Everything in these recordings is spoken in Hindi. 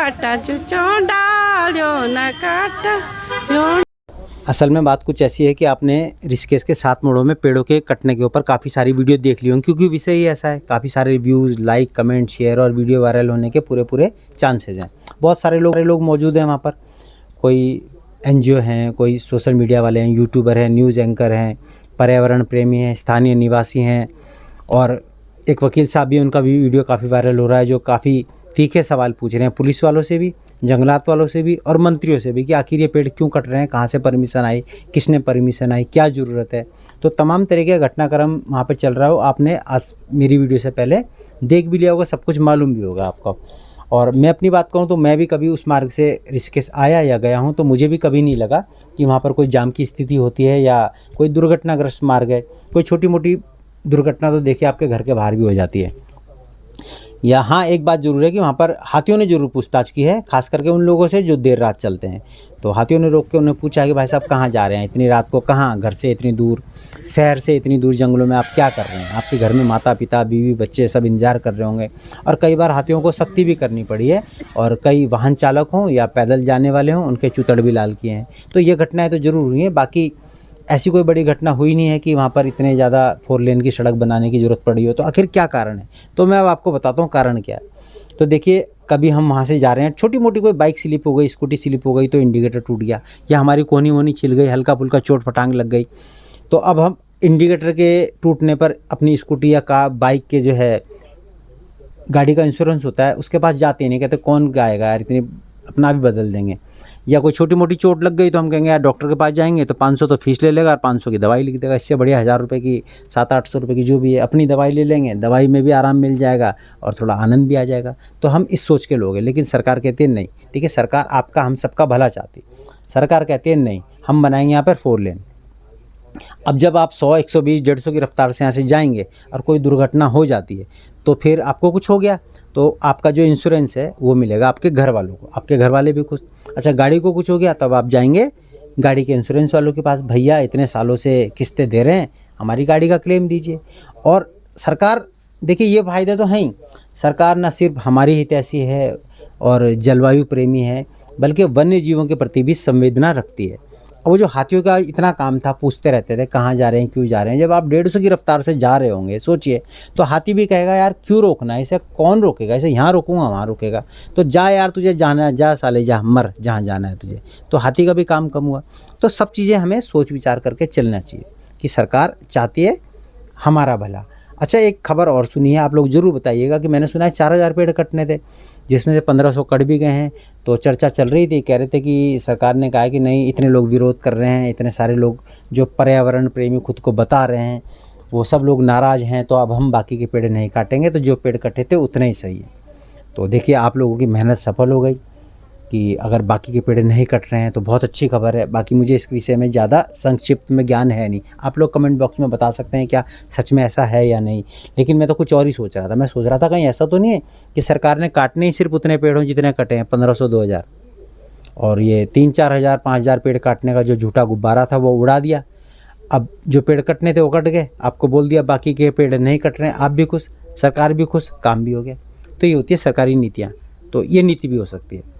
काटा चुचो डालो ना काटा यो। असल में बात कुछ ऐसी है कि आपने ऋषिकेश के 7 मोड़ों में पेड़ों के कटने के ऊपर काफ़ी सारी वीडियो देख ली होंगी, क्योंकि विषय ही ऐसा है। काफ़ी सारे रिव्यूज़, लाइक, कमेंट, शेयर और वीडियो वायरल होने के पूरे चांसेस हैं। बहुत सारे लोग मौजूद हैं वहाँ पर। कोई NGO हैं, कोई सोशल मीडिया वाले हैं, यूट्यूबर हैं, न्यूज़ एंकर हैं, पर्यावरण प्रेमी हैं, स्थानीय निवासी हैं, और एक वकील साहब भी, उनका भी वीडियो काफ़ी वायरल हो रहा है, जो काफ़ी तीखे सवाल पूछ रहे हैं पुलिस वालों से भी, जंगलात वालों से भी और मंत्रियों से भी कि आखिर ये पेड़ क्यों कट रहे हैं, कहाँ से परमिशन आई, किसने परमिशन आई, क्या ज़रूरत है। तो तमाम तरीके का घटनाक्रम वहाँ पे चल रहा हो। आपने आज मेरी वीडियो से पहले देख भी लिया होगा, सब कुछ मालूम भी होगा आपको। और मैं अपनी बात कहूँ तो मैं भी कभी उस मार्ग से ऋषिकेश आया या गया हूँ, तो मुझे भी कभी नहीं लगा कि वहाँ पर कोई जाम की स्थिति होती है या कोई दुर्घटनाग्रस्त मार्ग है। कोई छोटी मोटी दुर्घटना तो देखिए आपके घर के बाहर भी हो जाती है। यहाँ एक बात ज़रूर है कि वहाँ पर हाथियों ने ज़रूर पूछताछ की है, खास करके उन लोगों से जो देर रात चलते हैं। तो हाथियों ने रोक के उन्हें पूछा कि भाई साहब कहाँ जा रहे हैं, इतनी रात को कहाँ, घर से इतनी दूर, शहर से इतनी दूर जंगलों में आप क्या कर रहे हैं। आपके घर में माता पिता, बीवी, बच्चे सब इंतजार कर रहे होंगे। और कई बार हाथियों को सख्ती भी करनी पड़ी है, और कई वाहन चालक हों या पैदल जाने वाले हों, उनके चुतड़ भी लाल किए हैं। तो ये घटनाएँ तो ज़रूर हुई हैं। बाकी ऐसी कोई बड़ी घटना हुई नहीं है कि वहाँ पर इतने ज़्यादा 4 लेन की सड़क बनाने की ज़रूरत पड़ी हो। तो आखिर क्या कारण है, तो मैं अब आपको बताता हूँ कारण क्या है। तो देखिए, कभी हम वहाँ से जा रहे हैं, छोटी मोटी कोई बाइक स्लिप हो गई, स्कूटी स्लिप हो गई, तो इंडिकेटर टूट गया, या हमारी कोहनी वोनी छिल गई, हल्का फुल्का चोट फटांग लग गई, तो अब हम इंडिकेटर के टूटने पर अपनी स्कूटी या बाइक के जो है गाड़ी का इंश्योरेंस होता है, उसके पास जाते ही नहीं, कहते कौन आएगा यार, इतनी अपना भी बदल देंगे। या कोई छोटी मोटी चोट लग गई तो हम कहेंगे यार डॉक्टर के पास जाएंगे तो 500 तो फीस ले लेगा और 500 की दवाई लिख देगा। इससे बढ़िया 1000 रुपये की, 700-800 रुपये की जो भी है अपनी दवाई ले लेंगे, दवाई में भी आराम मिल जाएगा और थोड़ा आनंद भी आ जाएगा। तो हम इस सोच के लोग हैं। लेकिन सरकार कहती है नहीं, ठीक है, सरकार आपका, हम सबका भला चाहती। सरकार कहती है नहीं, हम बनाएंगे यहाँ पर 4 लेन। अब जब आप 100, 120, 150 की रफ्तार से यहाँ से जाएंगे और कोई दुर्घटना हो जाती है, तो फिर आपको कुछ हो गया तो आपका जो इंश्योरेंस है वो मिलेगा आपके घर वालों को, आपके घर वाले भी खुश। अच्छा, गाड़ी को कुछ हो गया तब आप जाएंगे गाड़ी के इंश्योरेंस वालों के पास, भैया इतने सालों से किस्तें दे रहे हैं, हमारी गाड़ी का क्लेम दीजिए। और सरकार, देखिए ये फ़ायदे तो हैं ही, सरकार न सिर्फ हमारी हितैषी है और जलवायु प्रेमी है, बल्कि वन्य जीवों के प्रति भी संवेदना रखती है। और वो जो हाथियों का इतना काम था, पूछते रहते थे कहाँ जा रहे हैं, क्यों जा रहे हैं। जब आप 150 की रफ्तार से जा रहे होंगे, सोचिए, तो हाथी भी कहेगा यार क्यों रोकना है, इसे कौन रोकेगा, इसे यहाँ रोकूंगा वहाँ रोकेगा, तो जा यार, तुझे जाना है, जा साले जा, मर जहाँ जाना है तुझे। तो हाथी का भी काम कम हुआ। तो सब चीज़ें हमें सोच विचार करके चलना चाहिए कि सरकार चाहती है हमारा भला। अच्छा, एक खबर और सुनी है, आप लोग ज़रूर बताइएगा कि मैंने सुना है 4000 पेड़ कटने थे, जिसमें से 1500 कट भी गए हैं। तो चर्चा चल रही थी, कह रहे थे कि सरकार ने कहा कि नहीं, इतने लोग विरोध कर रहे हैं, इतने सारे लोग जो पर्यावरण प्रेमी खुद को बता रहे हैं, वो सब लोग नाराज़ हैं, तो अब हम बाकी के पेड़ नहीं काटेंगे, तो जो पेड़ कटे थे उतने ही सही है। तो देखिए, आप लोगों की मेहनत सफल हो गई कि अगर बाकी के पेड़ नहीं कट रहे हैं, तो बहुत अच्छी खबर है। बाकी मुझे इस विषय में ज़्यादा संक्षिप्त में ज्ञान है नहीं, आप लोग कमेंट बॉक्स में बता सकते हैं क्या सच में ऐसा है या नहीं। लेकिन मैं तो कुछ और ही सोच रहा था। मैं सोच रहा था कहीं ऐसा तो नहीं है कि सरकार ने काटने ही सिर्फ उतने पेड़ हों जितने कटे हैं, 1500, 2000, और ये 3-4 हज़ार, 5000 पेड़ काटने का जो झूठा गुब्बारा था वो उड़ा दिया। अब जो पेड़ कटने थे वो कट गए, आपको बोल दिया बाकी के पेड़ नहीं कट रहे हैं, आप भी खुश, सरकार भी खुश, काम भी हो गया। तो ये होती है सरकारी नीतियाँ। तो ये नीति भी हो सकती है।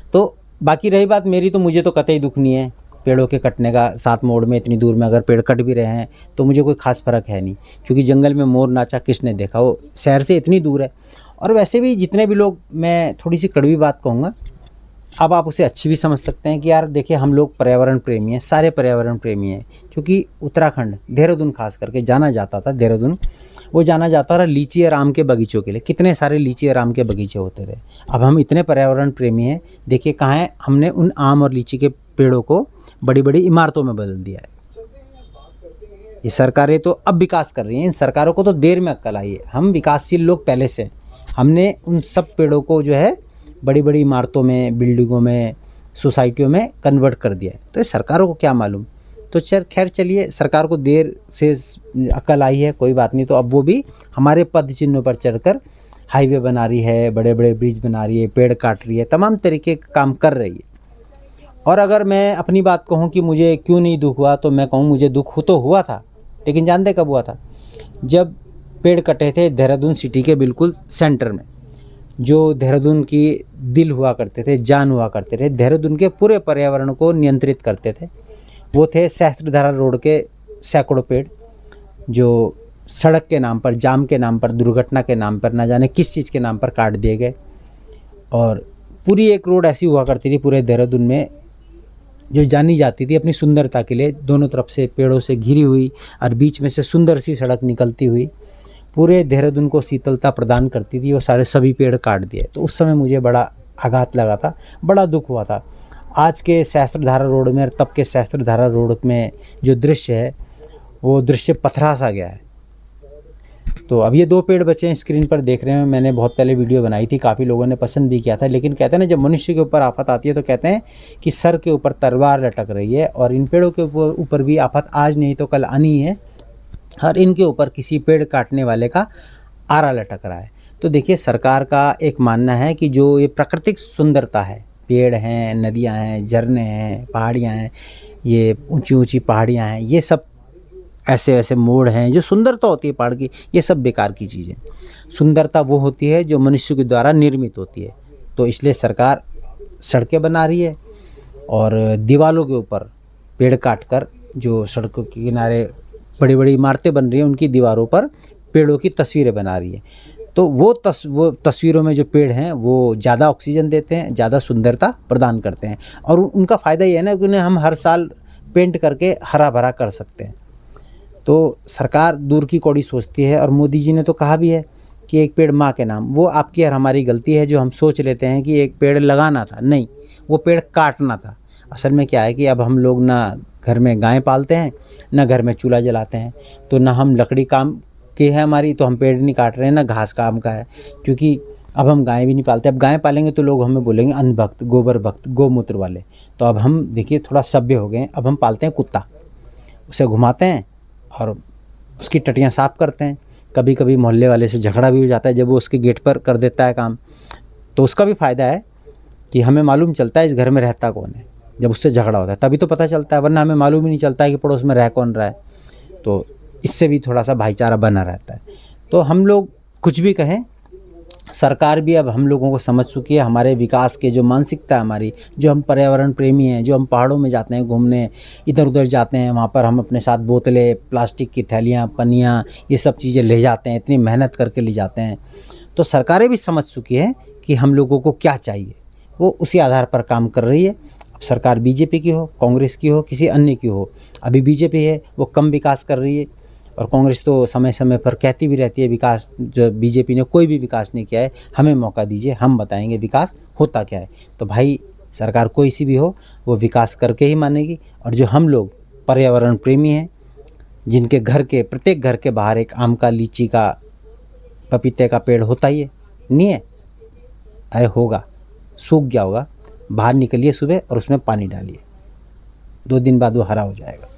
तो बाकी रही बात मेरी, तो मुझे तो कतई दुख नहीं है पेड़ों के कटने का। 7 मोड़ में इतनी दूर में अगर पेड़ कट भी रहे हैं तो मुझे कोई ख़ास फ़र्क है नहीं, क्योंकि जंगल में मोर नाचा किसने देखा, वो शहर से इतनी दूर है। और वैसे भी जितने भी लोग, मैं थोड़ी सी कड़वी बात कहूँगा, अब आप उसे अच्छी भी समझ सकते हैं कि यार देखिए, हम लोग पर्यावरण प्रेमी हैं, सारे पर्यावरण प्रेमी हैं। क्योंकि उत्तराखंड, देहरादून खास करके जाना जाता था, देहरादून वो जाना जाता रहा लीची और आम के बगीचों के लिए। कितने सारे लीची और आम के बगीचे होते थे। अब हम इतने पर्यावरण प्रेमी हैं, देखिए कहाँ है, हमने उन आम और लीची के पेड़ों को बड़ी बड़ी इमारतों में बदल दिया है। ये सरकारें तो अब विकास कर रही हैं, इन सरकारों को तो देर में अक्ल आई है। हम विकासशील लोग पहले से हैं, हमने उन सब पेड़ों को जो है बड़ी बड़ी इमारतों में, बिल्डिंगों में, सोसाइटियों में कन्वर्ट कर दिया है। तो ये सरकारों को क्या मालूम। तो खैर चलिए, सरकार को देर से अकल आई है, कोई बात नहीं। तो अब वो भी हमारे पद चिन्हों पर चढ़कर हाईवे बना रही है, बड़े बड़े ब्रिज बना रही है, पेड़ काट रही है, तमाम तरीके का काम कर रही है। और अगर मैं अपनी बात कहूँ कि मुझे क्यों नहीं दुख हुआ, तो मैं कहूँ मुझे दुख तो हुआ था, लेकिन जानते कब हुआ था, जब पेड़ कटे थे देहरादून सिटी के बिल्कुल सेंटर में। जो देहरादून की दिल हुआ करते थे, जान हुआ करते थे, देहरादून के पूरे पर्यावरण को नियंत्रित करते थे, वो थे सहस्त्रधारा रोड के सैकड़ों पेड़, जो सड़क के नाम पर, जाम के नाम पर, दुर्घटना के नाम पर, ना जाने किस चीज़ के नाम पर काट दिए गए। और पूरी एक रोड ऐसी हुआ करती थी पूरे देहरादून में, जो जानी जाती थी अपनी सुंदरता के लिए, दोनों तरफ से पेड़ों से घिरी हुई और बीच में से सुंदर सी सड़क निकलती हुई, पूरे देहरादून को शीतलता प्रदान करती थी। वो सारे सभी पेड़ काट दिए। तो उस समय मुझे बड़ा आघात लगा था, बड़ा दुख हुआ था। आज के सहस्त्रधारा रोड में और तब के सहस्त्रधारा रोड में जो दृश्य है, वो दृश्य पथरा सा गया है। तो अब ये 2 पेड़ बचे हैं, स्क्रीन पर देख रहे हैं। मैंने बहुत पहले वीडियो बनाई थी, काफ़ी लोगों ने पसंद भी किया था। लेकिन कहते हैं ना, जब मनुष्य के ऊपर आफत आती है तो कहते हैं कि सर के ऊपर तलवार लटक रही है, और इन पेड़ों के ऊपर भी आफत आज नहीं तो कल आनी है, और इनके ऊपर किसी पेड़ काटने वाले का आरा लटक रहा है। तो देखिए, सरकार का एक मानना है कि जो ये प्राकृतिक सुंदरता है, पेड़ हैं, नदियाँ हैं, झरने हैं, पहाड़ियाँ हैं, ये ऊंची ऊंची पहाड़ियाँ हैं, ये सब ऐसे ऐसे मोड़ हैं, जो सुंदरता होती है पहाड़ की, ये सब बेकार की चीज़ें। सुंदरता वो होती है जो मनुष्य के द्वारा निर्मित होती है। तो इसलिए सरकार सड़कें बना रही है, और दीवारों के ऊपर पेड़ काटकर जो सड़कों के किनारे बड़ी बड़ी इमारतें बन रही हैं, उनकी दीवारों पर पेड़ों की तस्वीरें बना रही है। तो वो तस्वीरों में जो पेड़ हैं, वो ज़्यादा ऑक्सीजन देते हैं, ज़्यादा सुंदरता प्रदान करते हैं, और उनका फ़ायदा ये है ना कि उन्हें हम हर साल पेंट करके हरा भरा कर सकते हैं। तो सरकार दूर की कौड़ी सोचती है, और मोदी जी ने तो कहा भी है कि एक पेड़ माँ के नाम। वो आपकी और हमारी गलती है जो हम सोच लेते हैं कि एक पेड़ लगाना था, नहीं, वो पेड़ काटना था। असल में क्या है कि अब हम लोग ना घर में गाय पालते हैं, ना घर में चूल्हा जलाते हैं, तो ना हम लकड़ी काम की है हमारी, तो हम पेड़ नहीं काट रहे हैं, ना घास काम का है, क्योंकि अब हम गाय भी नहीं पालते। अब गाय पालेंगे तो लोग हमें बोलेंगे अंधभक्त, गोबर भक्त, गोमूत्र वाले। तो अब हम देखिए थोड़ा सभ्य हो गए हैं, अब हम पालते हैं कुत्ता, उसे घुमाते हैं और उसकी टटियाँ साफ़ करते हैं। कभी कभी मोहल्ले वाले से झगड़ा भी हो जाता है जब वो उसके गेट पर कर देता है काम, तो उसका भी फ़ायदा है कि हमें मालूम चलता है इस घर में रहता कौन है। जब उससे झगड़ा होता है तभी तो पता चलता है, वरना हमें मालूम ही नहीं चलता है कि पड़ोस में रह कौन रहा है। तो इससे भी थोड़ा सा भाईचारा बना रहता है। तो हम लोग कुछ भी कहें, सरकार भी अब हम लोगों को समझ चुकी है। हमारे विकास के जो मानसिकता है हमारी, जो हम पर्यावरण प्रेमी हैं, जो हम पहाड़ों में जाते हैं घूमने, इधर उधर जाते हैं, वहाँ पर हम अपने साथ बोतलें, प्लास्टिक की थैलियाँ, पन्नियाँ, ये सब चीज़ें ले जाते हैं, इतनी मेहनत करके ले जाते हैं। तो सरकारें भी समझ चुकी हैं कि हम लोगों को क्या चाहिए, वो उसी आधार पर काम कर रही है। अब सरकार बीजेपी की हो, कांग्रेस की हो, किसी अन्य की हो, अभी बीजेपी है वो कम विकास कर रही है, और कांग्रेस तो समय समय पर कहती भी रहती है विकास, जो बीजेपी ने कोई भी विकास नहीं किया है, हमें मौका दीजिए, हम बताएंगे विकास होता क्या है। तो भाई, सरकार कोई सी भी हो, वो विकास करके ही मानेगी। और जो हम लोग पर्यावरण प्रेमी हैं, जिनके घर के प्रत्येक घर के बाहर एक आम का, लीची का, पपीते का पेड़ होता ही है, नहीं है? अरे होगा, सूख गया होगा, बाहर निकलिए सुबह और उसमें पानी डालिए, 2 दिन बाद वो हरा हो जाएगा।